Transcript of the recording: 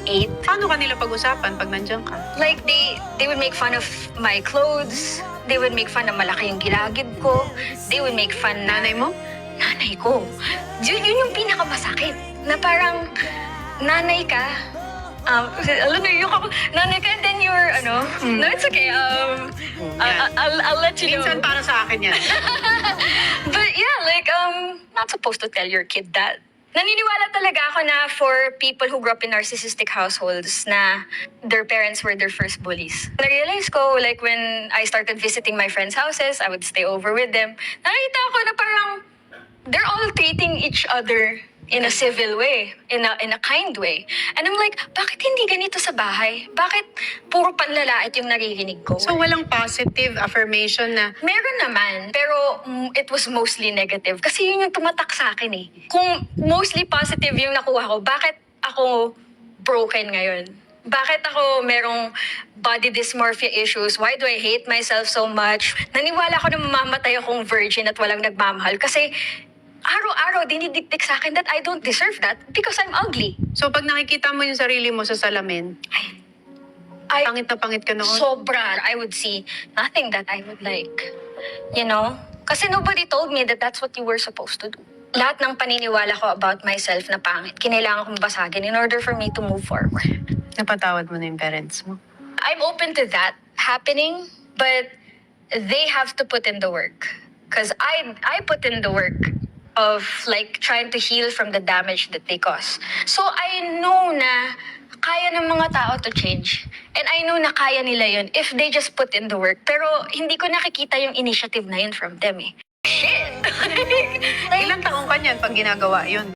8. Paano kanila pag-usapan pag nandiyan ka? Like, they would make fun of my clothes. They would make fun na malaki yung gilagid ko. They would make fun na... Nanay mo? Nanay ko. Yun yung pinakamasakit. Na parang, nanay ka, alam mo, yung nanay ka, and then you're, no, it's okay, I'll let you know. Minsan para sa akin yan. But yeah, like, not supposed to tell your kid that. Naniniwala talaga ako na for people who grew up in narcissistic households na their parents were their first bullies. Na-realize ko, like when I started visiting my friends' houses, I would stay over with them. Nakita ko na parang they're all treating each other in a civil way, in a kind way. And I'm like, bakit hindi ganito sa bahay? Bakit puro panlalait yung naririnig ko? So walang positive affirmation na Meron naman, pero it was mostly negative. Kasi yun yung tumatak sa akin eh. Kung mostly positive yung nakuha ko, bakit ako broken ngayon? Bakit ako merong body dysmorphia issues? Why do I hate myself so much? Naniwala ako na mamamatay akong virgin at walang nagmamahal. Kasi araw-araw dinidiktik sa akin that I don't deserve that because I'm ugly. So pag nakikita mo yung sarili mo sa salamin, pangit na pangit ka noon? Sobra. I would see nothing that I would like. You know? Kasi nobody told me that that's what you were supposed to do. Lahat ng paniniwala ko about myself na pangit, kinailangan kong basagin in order for me to move forward. Napatawad mo na yung parents mo? I'm open to that happening, but they have to put in the work. Because I put in the work of like trying to heal from the damage that they cause. So I know na kaya ng mga tao to change. And I know na kaya nila yun if they just put in the work. Pero hindi ko nakikita yung initiative na yun from them eh. Shit! Ilang taong ka niyan pag ginagawa yun?